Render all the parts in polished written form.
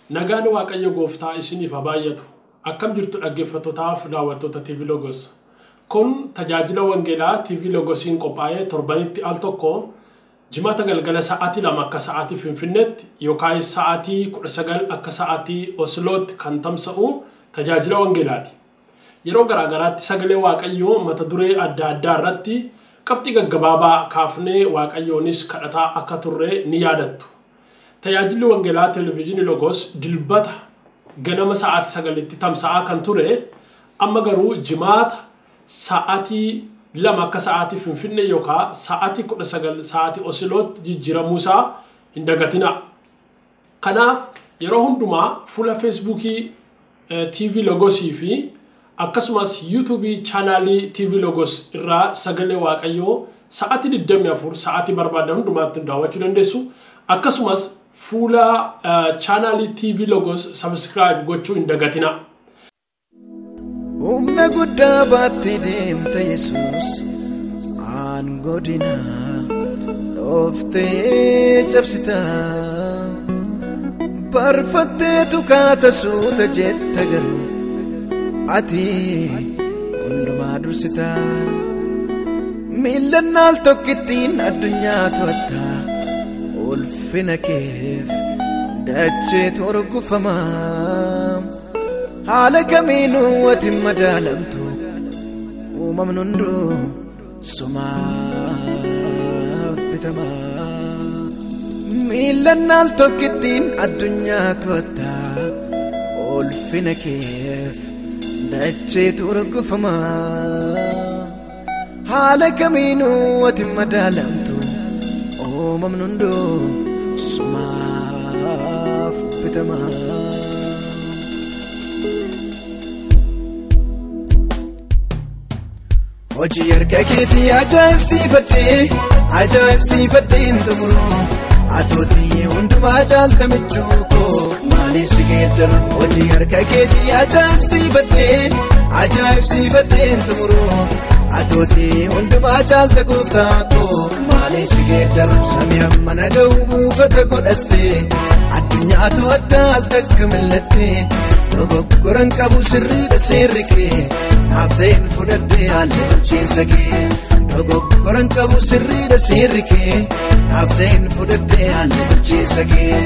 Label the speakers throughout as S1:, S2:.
S1: Nagaan Waaqayyo Gooftaa isiniif haa baay'atu. Akkam jirtu dhaggeeffattootaaf daawwattoota TV Logos. Kun tajaajila wangeelaa TV Logosiin qophaa'ee torbanitti al tokko jimaata galgala sa'aatii 2 akka sa'aatii Finfinneetti yookaan sa'aatii 19 akka sa'aatii Oslootti kan tamsa'u tajaajila wangeelaati. Yeroo garaagaraatti sagalee Waaqayyoo mata duree adda addaa irratti qabxii gaggabaabaa kaafnee Waaqayyoonis kadhataa akka turre ni yaadattu. Tajaajilli wangeelaa televizyinii Logos dilbata ganama sa'aatii 9tti tamsa'aa kan ture amma garuu jimaata sa'aatii 2 akka sa'aatii Finfinnee yookaan sa'aatii 19 sa'aatii Oslootti jijjiiramuusaa hin dagatina. Kanaaf yeroo hundumaa fuula Facebookii TV Logosii fi akkasumas YouTube channelii TV Logos irraa sagalee Waaqayyoo sa'aatii 24 sa'aatii barbaadan hundumaatti daawwachuu dandeessu. Akkasumas fuula channelii TV Logos subscribe gochuu hin dagatina.
S2: Humna guddaa baatti deemta Yesuus aangodina dhooftee cabsita barfattee tukaata suuta jetta garuu ati hundumaa dursita miillannaal tokkittiin addunyaa to'atta ulfina keef dachee torgufama haala kamiinuu ati madaalamtu uumamni hunduu sumaaf bitama miillannaal tokkittiin addunyaa to'atta ulfina keef dachee torgufama haala kamiinuu ati madaalamtu uumamni hunduu sumaaf bitama. Hojii harka keetii ajaa'ibsiifadhee hin xumuru atootii hundumaa caalta michuu koo maaliif si geeddaru. Hojii harka keetii ajaa'ibsiifadhee hin xumuru atootii hundumaa caalta gooftaa koo maaliif si geeddaru. Samii amma naga'u buufata godhattee addunyaa to'atta al takka mallattee dogoggoran qabu sirriidha seerri kee naaf ta'een fudhadhee haalli bulchiinsa kee. Dogoggoran qabu sirriidha seerri kee naaf ta'een fudhadhee haalli bulchiinsa kee.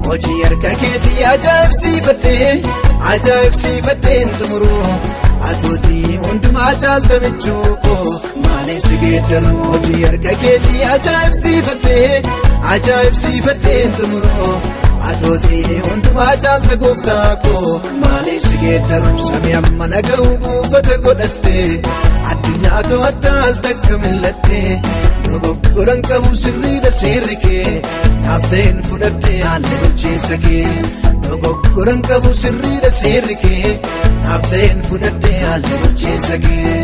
S2: Hojii harka keetii ajaa'ibsiifadhee hin xumuru atootii hundumaa caalta michuu koo maaliif si geeddaru. Hojii harka keetii ajaa'ibsiifadhee hin xumuru atootii hundumaa caalta gooftaa koo maaliif si geeddaru. Samii amma naga'u buufata godhattee addunyaa to'atta al takka mallattee dogoggoran qabu sirriidha seerri kee naaf ta'een fudhadhee haalli bulchiinsa kee. Dogoggoran qabu sirriidha seerri kee naaf ta'een fudhadhee haalli bulchiinsa kee.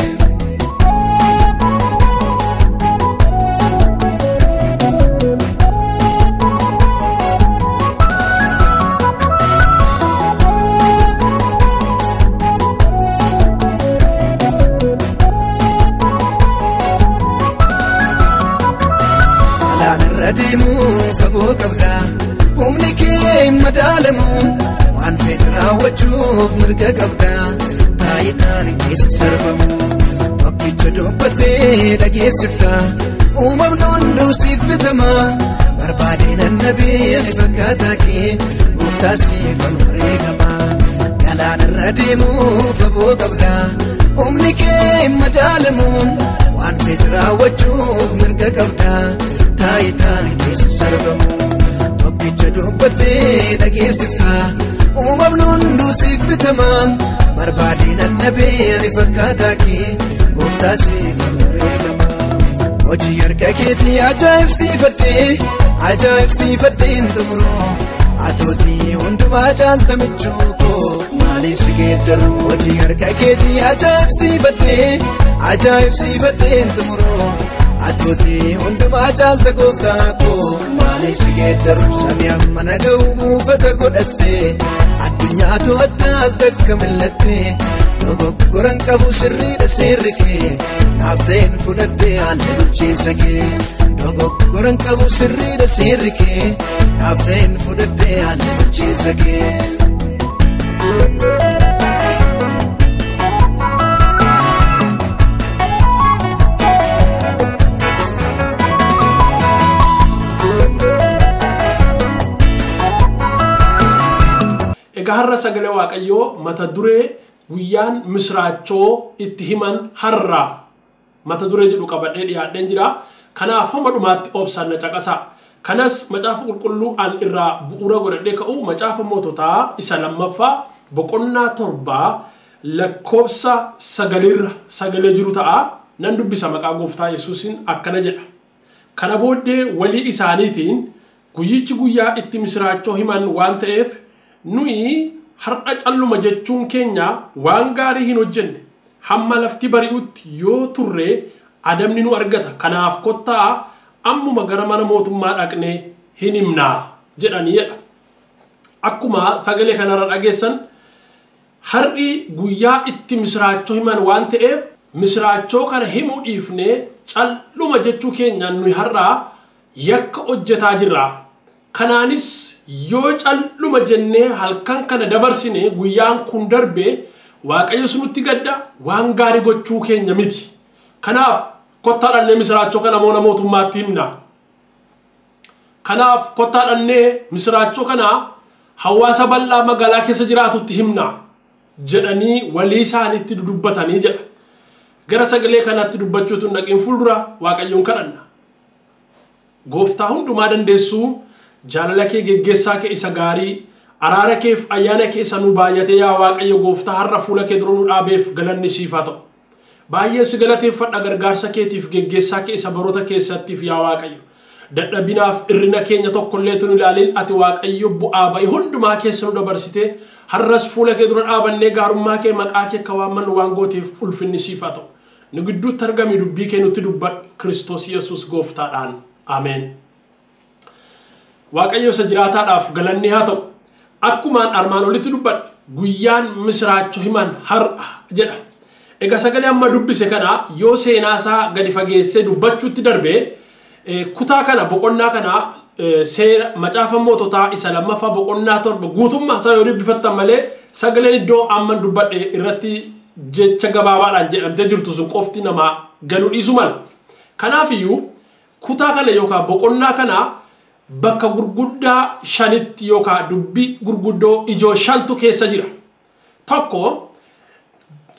S2: Adeemu fagoo qabda humni kee madaalamu waan fedhe raawwachuuf mirga qabda taayitaan keessa sarbamu tokkicha dubbattee dhageessifta uumamni hunduu siif bitama barbaadee nannabee ani fakkaataa kee gooftaa siifan wareegama. Galaanarra deemu fagoo qabda humni kee madaalamu waan fedhe raawwachuuf mirga qabda taayitaan keessa sarbamu tokkicha dubbattee dhageessifta uumamni hunduu siif bitama barbaadee nannabee ani fakkaataa kee gooftaa siifan wareegama. Hojii harka keetii ajaa'ibsiifadhee hin xumuru atootii hundumaa caalta michuu koo maaliif si geeddaru. Hojii harka keetii ajaa'ibsiifadhee hin xumuru atootii hundumaa caalta gooftaa koo maaliif si geeddaru. Samii amma naga'u buufata godhattee addunyaatu addaal takka mallattee dogoggoran qabu sirriidha seerri kee naaf ta'een fudhadhee haala bulchiinsa kee dogoggoran qabu sirriidha seerri kee naaf ta'een fudhadhee haala bulchiinsa kee.
S1: har'a sagalee waaqayyoo mata duree guyyaan misraachoo itti himan har'a mata duree jedhu qabadhee dhiyaadheen jira. Kanaaf hamma dhumaatti obsaan na caqasaa. Kanas macaafa qulqulluu an irraa bu'uura godhadhee ka'u macaafa moototaa isa lammaffaa boqonnaa 7 lakkoofsa 9 sagalee jiru ta'a. Nan dubbisa maqaa gooftaa Yesuusiin akkana jedha. Kana booddee walii isaaniitiin guyyichi guyyaa itti misraachoo himan waan ta'eef nuyi har'a calluma jechuun keenya waan gaarii hin hojjenne hamma lafti bari'utti yoo turre adamni nu argata. Kanaaf kottaa ammuma gara mana mootummaa dhaqnee hin himnaa jedhaniidha. Akkuma sagalee kanarra dhageessan har'i guyyaa itti misraachoo himan waan ta'eef misraachoo kana himuu dhiifnee calluma jechuu keenyaan nuyi har'a yakka hojjetaa jirra. Kanaanis yoo calluma jennee halkan kana dabarsine guyyaan kun darbe waaqayyo sunutti gadda waan gaarii gochuu keenya miti. Kanaaf kottaadhannee misraachoo kana moona mootummaatti himna. Kanaaf kottaadhannee misraachoo kana hawaasa bal'aa magaalaa keessa jiraatutti himna jedhanii walii isaaniitti dudubbatanii jedha. Gara sagalee kanaatti dubbachuutu naqiin fuuldura waaqayyoon kadhanna. Gooftaa hundumaa dandeessuu jaalala kee geggeessaa kee isa gaarii araara keef ayyaana kee isa nu baay'ate yaa waaqayyo gooftaa har'a fuula kee dura nu dhaabeef galanni siif haa ta'u. Baay'ee si galateeffadha gargaarsa keetiif geggeessaa kee isa baroota keessattiif yaa waaqayyo. Dadhabinaaf irrina keenya tokkollee tun ilaalin ati waaqayyo bu'aa ba'i hundumaa keessa nu dabarsite har'as fuula kee dura dhaabannee gaarummaa kee maqaa kee akka waammannu waan gooteef ulfinni siif haa ta'u. Nu gidduutti argami dubbii kee nutti dubbadhu Kiristoos Yesuus gooftaadhaan. Ameen. Waaqayyo isa jiraataadhaaf galanni haa ta'u. Akkumaan armaan olitti dubbadhe guyyaan misraachoo himan har'a jedha. Egaa sagalee amma dubbise kana yoo seenaasaa gadi fageessee dubbachuutti darbe kutaa kana boqonnaa kana seera macaafa moototaa isa lammaffaa boqonnaa 7 guutummaa isaa yoo dubbifattan malee sagaleen iddoo amma dubbadhe irratti jecha gabaabaadhaan jedhamtee jirtu sun qofti namaa galuu dhiisu mala. Kanaafiyyuu kutaa kana yookaan boqonnaa kana bakka gurguddaa 5tti yookaan dubbii gurguddoo ijoo 5tu keessa jira. Tokko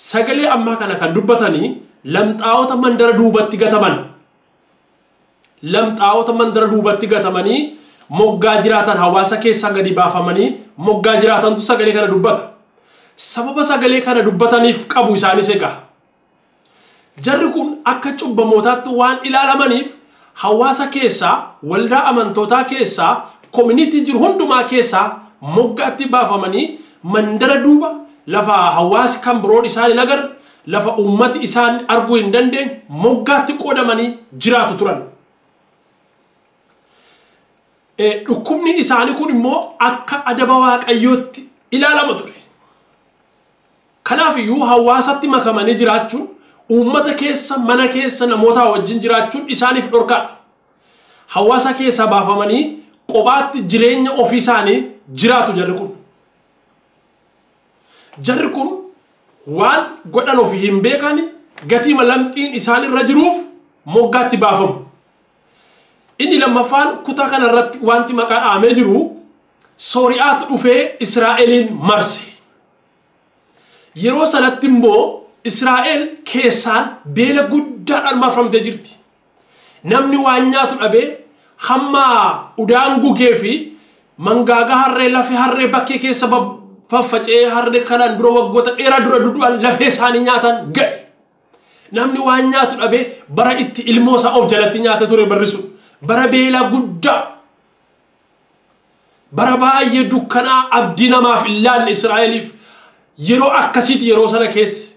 S1: sagalee ammaa kana kan dubbatanii lamxaa'ota mandara duubatti gataman. Lamxaa'ota mandara duubatti gatamanii moggaa jiraatan hawaasa keessaa gadi baafamanii moggaa jiraatantu sagalee kana dubbata. Sababa sagalee kana dubbataniif qabu isaanis egaa. Jarri kun akka cubbamootaatti waan ilaalamaniif hawaasa keessaa waldaa amantootaa keessaa community jiru hundumaa keessaa moggaatti baafamanii mandara duuba lafa hawaasi kan biroon isaan hin agarre lafa ummati isaan arguu hin dandeenye moggaatti qoodamanii jiraatu turan. Dhukkubni isaanii kun immoo akka adaba waaqayyootti ilaalama ture. Kanaafiyyuu hawaasatti makamanii jiraachuun ummata keessa mana keessa namoota wajjin jiraachuun isaaniif dhorkaadha. Hawaasa keessa baafamanii qobaatti jireenya ofii isaanii jiraatu jarri kun. Jarri kun waan godhan ofii hin beekani gatii malamxiin isaan irra jiruuf moggaatti baafamu. Inni lammaffaan kutaa kana irratti wanti maqaa dhaamee jiru Sooriyaatu dhufee Israa'eliin marse. Yeroo sanatti immoo Israa'el keessaan beela guddaadhaan marfamtee jirti. Namni waan nyaatu dhabee hamma udaan gugee fi mangaagaa harree lafee harree bakkee keessa faffacee harree kanaan dura waggoota dheeraa dura dudu'an lafee isaanii nyaatan ga'e. Namni waan nyaatu dhabee bara itti ilmoo isaa of jalatti nyaate ture barri sun. Bara beelaa guddaa. Bara baay'ee dukkanaa abdii namaaf hin laanne Israa'eliif yeroo akkasiiti yeroo sana keessa.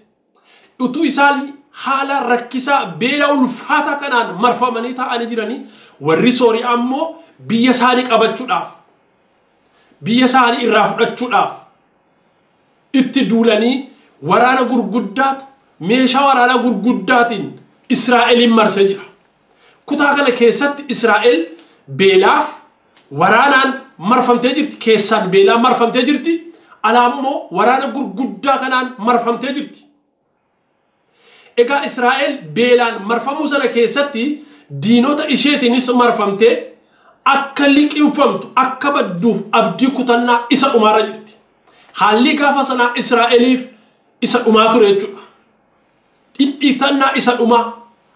S1: Utuu isaan haala rakkisaa beela ulfaataa kanaan marfamanii taa'anii jiranii warri Sooriyaa ammoo biyya isaanii qabachuudhaaf biyya isaanii irraa fudhachuudhaaf ittidulani waraana gurguddaat meeshaa waraana gurguddaatiin Israa'elin marsee jira. Kutaa kana keessatti Israa'el beelaaf waraanaan marfamtee jirti, keessaan beelaan marfamtee jirti, alaammoo waraana gurguddaa kanaan marfamtee jirti. Egaa Israa'el beelaan marfamuu sana keessatti diinota isheetiinis marfamtee akka liqinfamtu akka badduuf abdii kutannaa isa dhumaarra jirti. Haalli gaafa sanaa Israa'eliif isa dhumaa ture jechuudha. Dhidhiitannaa isa dhumaa,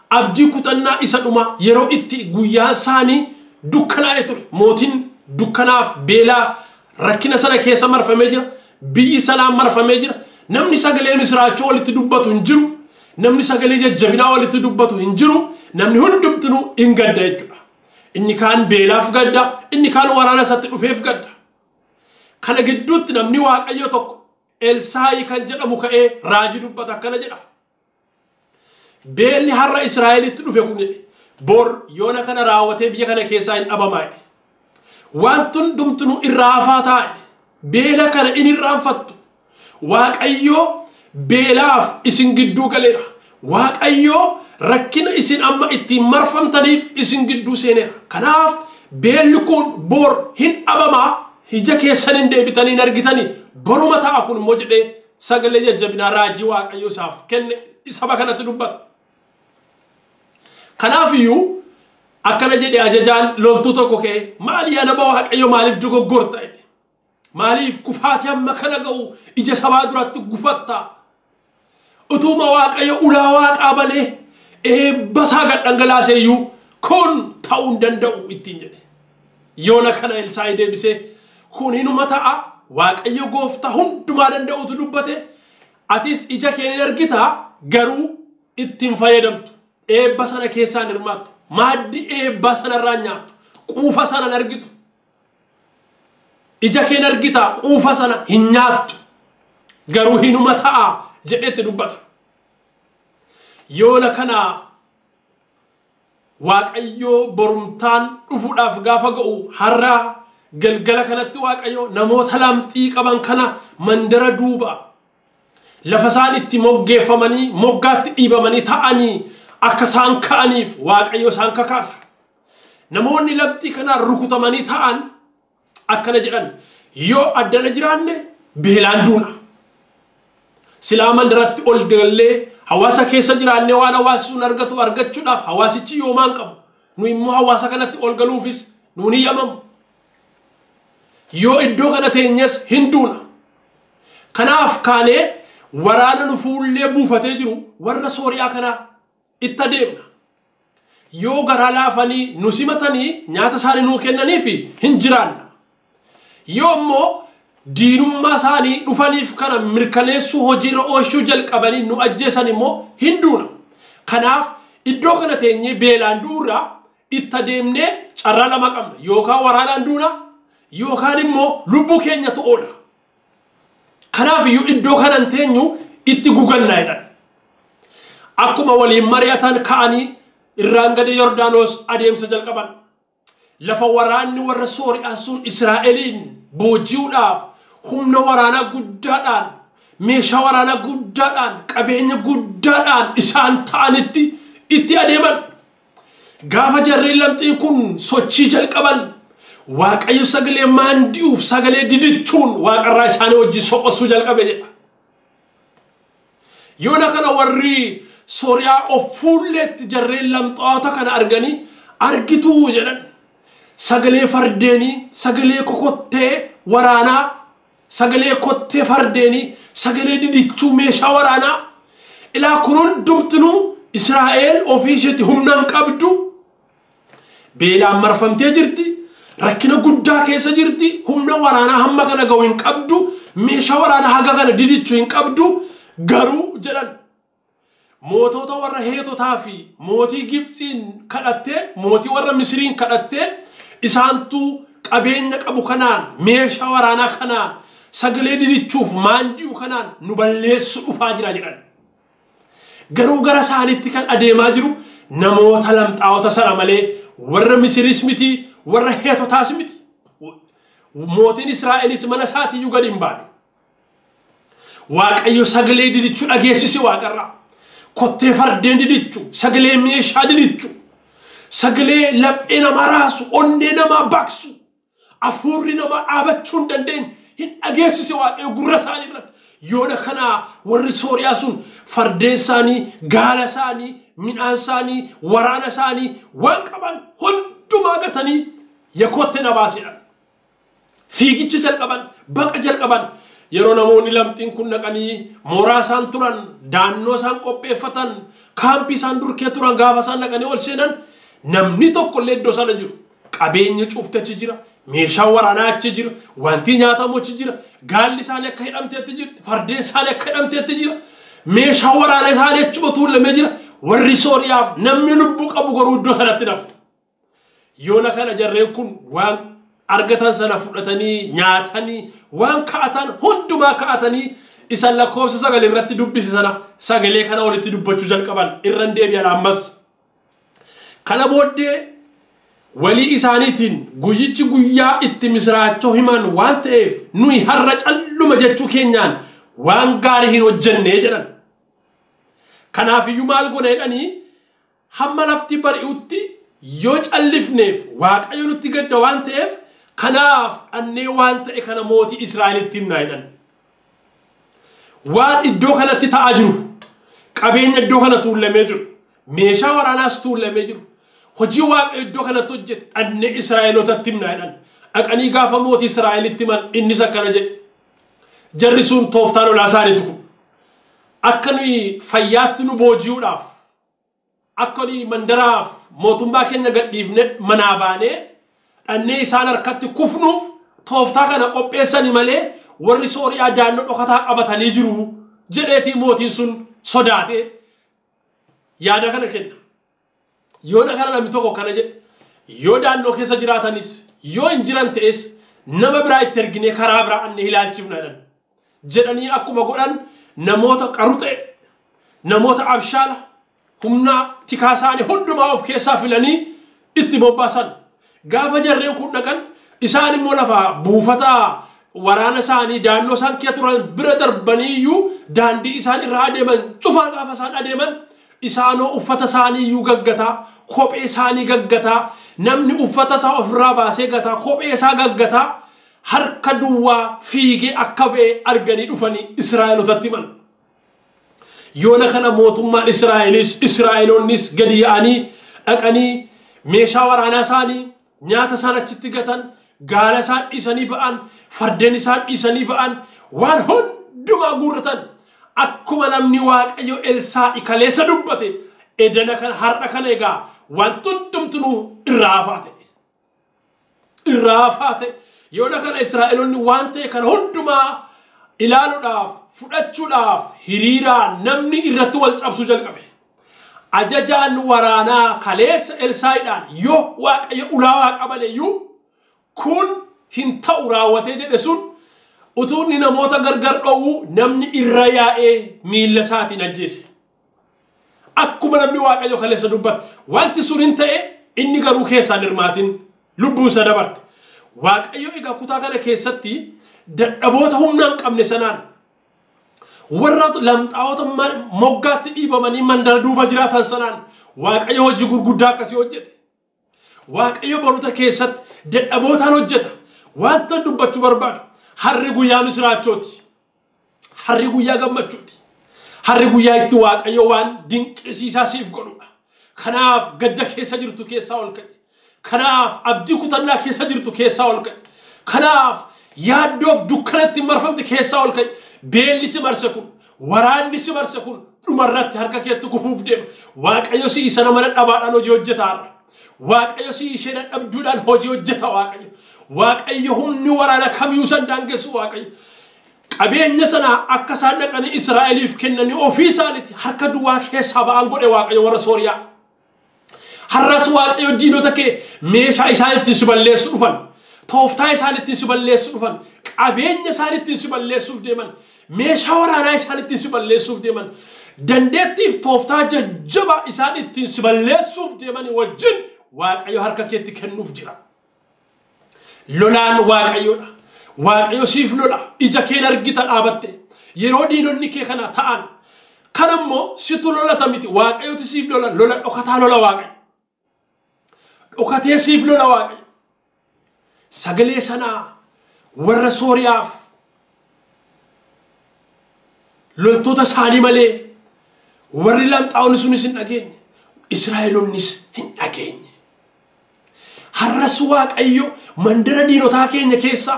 S1: abdii kutannaa isa dhumaa, yeroo itti guyyaa isaanii dukkanaa'ee ture. Mootiin dukkanaaf beelaa rakkina sana keessa marfamee jira. Biyyi sanaan marfamee jira. Namni sagalee misraachoo walitti dubbatu hin jiru. Namni sagalee jajjabinaa walitti dubbatu hin jiru. Namni hundumtuu hin gadda jechuudha. Inni kaan beelaaf gadda, inni kaan waraana isatti dhufeef gadda. Kana gidduutti namni Waaqayyo tokko Elsaayi kan jedhamu ka'ee raajii dubbata akkana jedha. Beelli har'a Israa'elitti dhufe kun bor yoona kana raawwatee biyya kana keessaa hin dhabamaa. Wanti hundumtuu irraa hafaa taa'e. Beela kana inni irraanfattu. Waaqayyo beelaaf isin gidduu galeera. Waaqayyo rakkina isin amma ittiin marfamtaniif isin gidduu seeneera. Kanaaf beelli kun bor hin dhabamaa, ija keessan hin deebitanii argitanii boruma ta'a kun immoo jedhee sagalee jajjabinaa raajii Waaqayyo isaaf kenne saba kanatti dubbata. Kanaaf iyyuu akkana jedhee ajajaan loltuu tokko ka'e maali yaa nama Waaqayyo maaliif dogoggorta? Maaliif kufaatii amma kana ga'u ija sabaa duratti gufatta? Utuma Waaqayyo ulaa Waaqaa banee eebbasaa gad dhangalaasee iyyuu kun ta'uu hin danda'u ittiin jedhe. Yoona kana Elsaayi deebisee kun hinuma ta'a, Waaqayyo gooftaa hundumaa danda'utu dubbate, atis ija kee hin argitaa garuu ittiin fayyadamtu. Eebba sana keessaan hirmaattu. Maaddi eebba sanarraa nyaattu. Quufa sana hin argitu. Ija kee hin argitaa quufa sana hin nyaattu. Garuu hinuma ta'a jedhetti dubbata. Yoona kana Waaqayyo borumtaan dhufuudhaaf gaafa ga'u har'aa galgala kanatti Waaqayyo namoota lamxii qaban kana mandara duuba lafa isaan itti moggeeffamanii moggaatti dhiibamanii ta'anii akka isaan ka'aniif Waaqayyo isaan kakaasa. Namoonni lamxii kanaan rukutamanii ta'an akkana jedhan yoo addana jiraanne beelaan duuna. Silaa mandaratti ol gallee hawaasa keessa jiraanne waan hawaasi sun argatu argachuudhaaf hawaasichi yoomaan qabu. Nu immoo hawaasa kanatti ol galuufis nuun hiyyamamu. Yoo iddoo kana teenyes hin duuna. Kanaaf kaanee waraana nu fuullee buufatee jiru warra Sooriyaa kanaa itti adeemna. Yoo garaa laafanii nu simatanii nyaata isaanii nuu kennaniif hin jiraanna. Yoo immoo diinummaa isaanii dhufaniif kana mirkaneessuu hojiirra oolchuu jalqabanii nu ajjeesan immoo hin duuna. Kanaaf iddoo kana teenyee beelaan duurraa itti adeemnee carraa lama qabna. Yookaan waraanaan duuna yookaan immoo lubbuu keenyatu oola. Kanaaf iyyuu iddoo kanan teenyu itti gugannaa jedhan. Akkuma waliin mari'atan ka'anii irraan gadi Yordaanos adeemsa jalqaban. Lafa waraanni warra Sooriyaa sun Israa'eliin booji'uudhaaf humna waraanaa guddaadhaan, meeshaa waraanaa guddaadhaan, qabeenya guddaadhaan isaan ta'anitti itti adeeman. Gaafa jarreen lamxiin kun sochii jalqaban Waaqayyo sagalee maandi'uuf sagalee didichuun waaqarraa isaanii wajjin soqosuu jalqabe jedha. Yoona kana warri Sooriyaa of fuulleetti jarreen lamxaata kana arganii argituu jedhan. Sagalee fardeenii, sagalee kokottee waraanaa, sagalee kottee fardeenii, sagalee didichuu meeshaa waraanaa. Ilaa kun hundumtinuu Israa'el ofii isheetti humnaan qabdu. Beelaan marfamtee jirti. Rakkina guddaa keessa jirti. Humna waraanaa hamma kana ga'u hin qabdu. Meeshaa waraanaa haga kana didichuu hin qabdu. Garuu jedhan mootota warra Heetotaa fi mootii Gibxiin kadhattee, mootii warra Misiriin kadhattee isaantu qabeenya qabu kanaan, meeshaa waraanaa kanaan, sagalee didichuuf maandi'u kanaan nu balleessu dhufaa jira jedhan. Garuu gara isaaniitti kan adeemaa jiru namoota lamxaa'ota sana malee warra Misiris miti, warra Heetotaas miti. Mootiin Israa'elis mana isaatiiyyuu gadi hin baane. waaqayyo sagalee didichuu dhageessise waaqarraa kottee fardeen didichuu sagalee meeshaa didichuu sagalee laphee namaa raasu onnee namaa baqsu afuurri namaa dhaabachuu hin dandeenye hin dhageessise waaqayyo gurra isaanii irratti yoona kana warri Sooriyaa sun fardeen isaanii gaala isaanii midhaan isaanii waraana isaanii waan qaban hundumaa gatanii yakotte na baasedha fiigicha jalqaban baqa jalqaban yeroo namoonni lamxiin kun naqanii mooraa isaan turan daannoo isaan qopheeffatan kaampii isaan durkee turan gaafa isaan naqanii ol seenan namni tokko illee iddoo sana jiru qabeenya cuufte achi jira meeshaa waraanaa achi jira wanti nyaatamu achi jira gaalli isaanii akka hidhamteetti jira fardeen isaanii akka hidhamteetti jira meeshaa waraanaa isaanii achuma tuulamee jira warri Sooriyaaf namni lubbuu qabu garuu iddoo sanatti nafu yoona kana jarreen kun waan argatan sana fudhatanii nyaatanii waan ka'atan hundumaa ka'atanii isan lakkoofsa sagalee irratti dubbisi sana sagalee kana walitti dubbachuu jalqaban irran deebi'an ammas kana booddee walii isaaniitiin guyyichi guyyaa itti misraachoo himan waan ta'eef nuyi har'a calluma jechuu keenyaan waan gaarii hin hojjennee jedhan kanaaf iyyuu maal goona jedhanii hamma lafti bari'utti yoo callifneef waaqayyo nutti gadda waan ta'eef kanaaf annee waan ta'e kana mootii Israa'elitti himnaa jedhan waan iddoo kanatti ta'aa jiru qabeenya iddoo kana tuulamee jiru meeshaa waraanaas tuulamee jiru hojii waaqayyo iddoo kanatti hojjete annee Israa'elootatti himnaa jedhan dhaqanii gaafa mootii Israa'elitti himan innis akkana jedhe jarri sun tooftaan olaa isaaniitu kun akka nuyi fayyaatti nu booji'uudhaaf akka nuyi mandaraaf mootummaa keenya gadhiifne manaa baanee annee isaan harkatti kufnuuf tooftaa kana qopheessanii malee warri Sooriyaa daannoo dhokataa qabatanii jiru jedheetii mootiin sun sodaatee yaada kana kenna yoona kana namni tokko kana jedhe yoo daannoo keessa jiraatanis yoo hin jiran ta'es nama biraa itti erginee karaa biraa annee ilaalchifna jedhanii akkuma godhan namoota qaruxee namoota abshaala humna tikaa isaanii hundumaa of keessaa filanii itti bobbaasan gaafa jarreen kun dhaqan isaan immoo lafa buufata waraana isaanii daannoo isaan kee turan bira darbaniiyyuu daandii isaan irraa adeeman cufaa gaafa isaan adeeman isaanoo uffata isaaniiyyuu gaggataa kophee isaanii gaggataa namni uffata isaa ofirraa baasee gataa kophee isaa gaggataa harka duwwaa fiigee akka ba'e arganii dhufanii Israa'elootatti himan yoona kana mootummaan Israa'eloonnis gadi yaa'anii dhaqanii meeshaa waraanaa isaanii nyaata isaan achitti gatan gaala isaan dhiisanii ba'an fardeen isaan dhiisanii ba'an waan hundumaa guurratan akkuma namni waaqayyo Elsaa'i kaleessa dubbate edana kana har'a kana egaa waan hundumtuu irraa hafaate yoona kana Israa'eloonni waan ta'e kana hundumaa ilaaluudhaaf fudhachuudhaaf hiriiraan namni irratti wal cabsuu jalqabe ajajaan waraanaa kaleessa Elsaa'iidhaan yoo waaqayyo ulaawaa qabaleeyyuu kun hin ta'u raawwatee jedhe sun utuunni namoota gargar dhoowwu namni irra yaa'ee miilla isaatiin ajjeese akkuma namni waaqayyo kaleessa dubbate wanti sun hin ta'e inni garuu keessaan hirmaatin lubbuun isa dabarte waaqayyo egaa kutaa kana keessatti dadhaboota humna hin qabne sanaan warra lamxaa'ota moggaatti dhiibamanii mandara duuba jiraatan sanaan waaqayyo hojii gurguddaa akkasii hojjete waaqayyo baroota keessatti dadhabootaan hojjeta wanta dubbachuu barbaadu harri guyyaa misraachooti harri guyyaa gammachuuti harri guyyaa itti waaqayyo waan dinqisiisaa siif godhudha kanaaf gadda keessa jirtu keessaa ol ka'i kanaaf abdii kutannaa keessa jirtu keessaa ol ka'i kanaaf yaaddoof dukkanatti marfamte keessaa ol ka'i beelli si marse kun waraanni si marse kun dhumarratti harka keetti kufuuf deema waaqayyo si isa nama dhabaadhaan hojii hojjetaarra waaqayyo si ishee dadhabduudhaan hojii hojjeta waaqayyo humni waraana kamiyyuu san daangessu waaqayyo qabeenya sana akka isaan dhaqanii Israa'eliif kennanii ofii isaaniitti harka duwwaa keessaa ba'an godhe waaqayyo warra Sooriyaa har'as waaqayyo diinota kee meeshaa isaaniitti si balleessu dhufan tooftaa isaaniitti si balleessu dhufan qabeenya isaaniitti si balleessuuf deeman meeshaa waraanaa isaaniitti si balleessuuf deeman dandeettiif tooftaa jajjaba isaaniitti si balleessuuf deeman wajjin waaqayyo harka keetti kennuuf jira lolaan waaqayyoodha waaqayyo siif lola ija keen argita dhaabatte يرودي نونيكي كنا تان كنمو سيتو لولا تاميتي واقعي تسيف لولا أوكتا لولا واقعي أوكتا سيف لولا واقعي سجلي سنا ور سورياف لولتو تساني مالي ور لام تاون سونيسن أجين إسرائيل نيس هن أجين هرسواك أيو مندر دينو تاكين يكيسا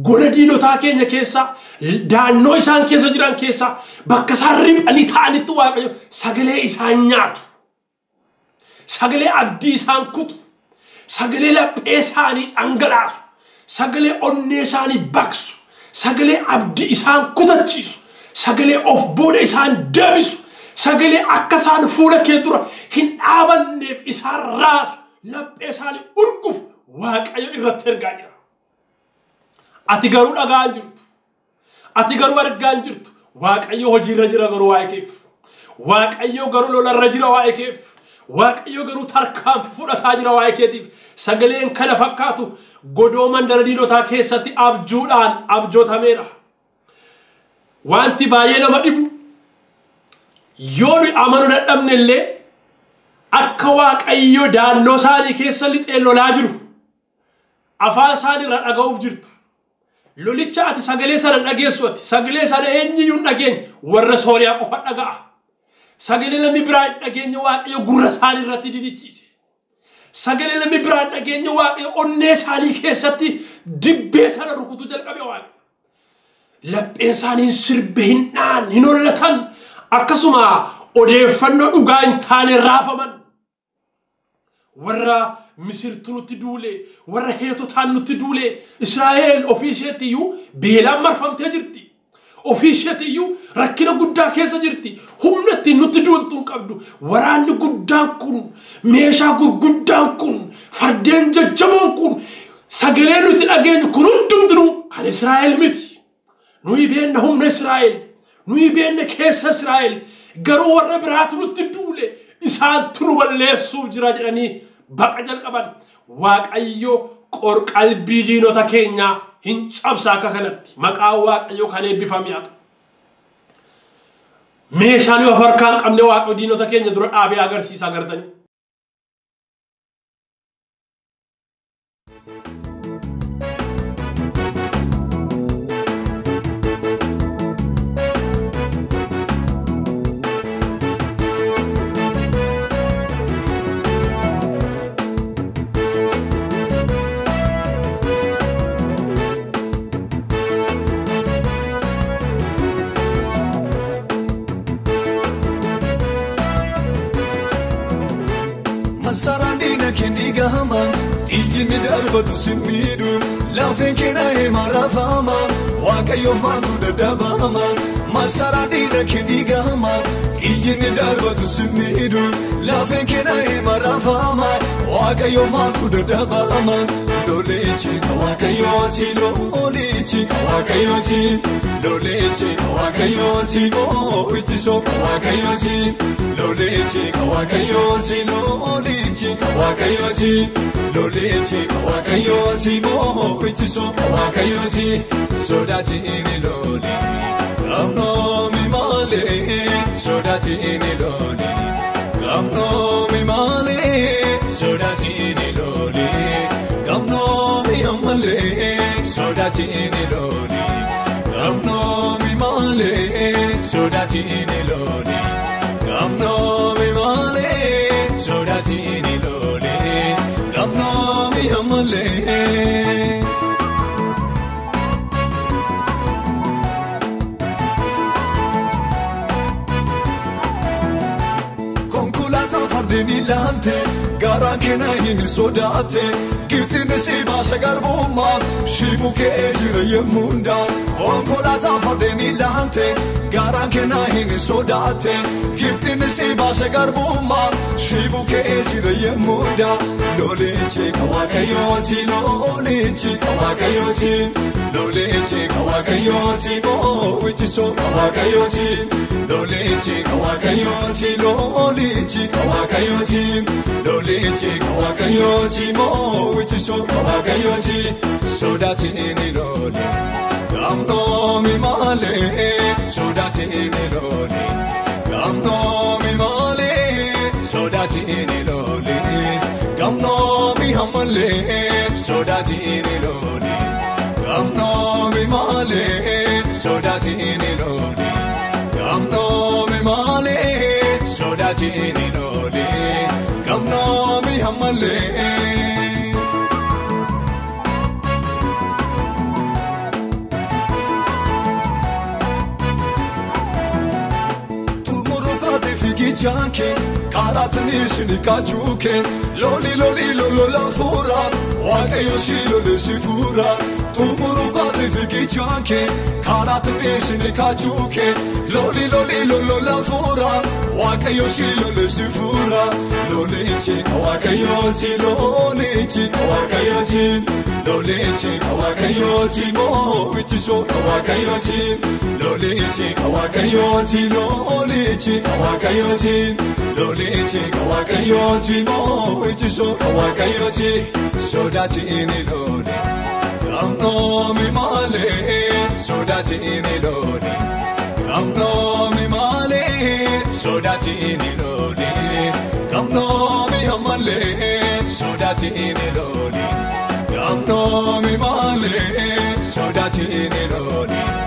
S1: غول دينو تاكين يكيسا دانو إسان كيسا جران كيسا بكساريب أني تاني تواك أيو سجلي إسان نيات سجلي عبدي إسان كتو سجلي لبئساني أنغلاسو سجلي أونيساني باكسو سجلي عبدي إسان كتاتشيسو سجلي أوف بود إسان دبسو سجلي أكسان فولا كيدورا هن آبان نيف إسان راسو لبئساني أرقف واك أيو إرتر غاجرا أتيغارو دغان جرتو أتيغارو ورغان جرتو واك أيو هجي رجرا غرو واي كيف واك أيو غرو لولا رجرا واي كيف واك أيو غرو تركام فولا تاجرا واي كيف سجلين كان فكاتو غدو من دردينو تا كيساتي أبجودان أبجو تاميرا وانتي باينا مدبو يوني أمانو ندمن اللي أكواك أيو دانو ساني كيساليت إلو لاجرو أفان ساني رأغاوف جرتا لوليتشا أتي سجلي سانا ناجيسواتي سجلي سانا إنجي يون ناجين ورسولي أكو فات ناجا سجلي لمي برايد ناجين يواك أيو غورا ساني راتي دي تيسي سجلي لمي برايد ناجين يواك أيو أوني ساني كيساتي دبي سانا ركوتو جلقا بيواك لب إنسانين سربهن نان هنولتان أكسما أوديفنو أغاين تاني رافمان ورا مصر تنو تدولي ورا هيتو تانو تدولي إسرائيل أوفيشيتي يو بيلا مرفم تجرتي أوفيشيتي يو ركنا قدا كيسا جرتي هم نتي نتدول تنقبدو وراني قدان كون ميشا قدان كون فردين ججمون كون ساقلينو تنأجين كنون تمدنو عن إسرائيل متي نوي بينهم إسرائيل نوي بين كيس إسرائيل قروا ورا براتو تدولي إسان تنو والليسو جراجراني بقى جل كمان واق أيو قر قلبي جينو تكينيا هنش أبساكا كانت مقا واق أيو كاني بفاميات ميشاني وفركان قمني واق ودينو تكينيا درو آبي أغر سيسا غرداني
S2: Sarandina kendi gahaman Iyini darbatu simidum Lafen kenaye marafaman Wakayo malu dadabaman Masarandina kendi gahaman Iyini darbatu simidum Lafen kenaye marafaman Wakayo malu dadabaman Lolechi wakayochi lolechi wakayochi Lolechi wakayochi oichiso wakayochi Lolechi wakayochi lolechi wakayochi Lolechi wakayochi oichiso wakayochi Sodachi ini loli Gamno mi male Sodachi ini loli Gamno mi male Sodachi ini loli Gamno mi amale Sodachi ini loli Gamno mi male Sodachi ini loli Gamno mi male Sodachi ini loli Gamno mi amale Fardeni lante garan kena hini sodate Gittin shiba shagarbuma shibu ke ejira yemunda Konkolata fardeni lante garan kena hini sodate Gittin shiba shagarbuma shibu ke ejira yemunda Lolechi kawakayochi lolechi kawakayochi Lolechi kawakayochi oichiso kawakayochi Lolechi kawakayochi lolechi kawakayochi Lolechi kawakayochi oichiso kawakayochi Sodachi ini lole Gamno mi male
S3: sodaatini loli gamno mi male sodaatini loli gamno mi hamale sodaatini loli gamno mi male sodaatini loli gamno mi male sodaatini loli gamno mi hamale Janke, karatni shinika chuke, loli loli lolo la fura, wake yoshilo le shifura, tumuru kate figi janke, karatni shinika chuke, loli loli lolo la fura, wake yoshilo le shifura, loli chika wake yochi, loli chika wake yochi, loli chika wake yochi, mo vichisho wake yochi, loli chika wake yochi, loli chika wake yochi. Lolichi kawakayochi mo vichisho kawakayochi sodaatini loli gamno mi male sodaatini loli gamno mi male sodaatini loli gamno mi hamale sodaatini loli gamno mi male sodaatini loli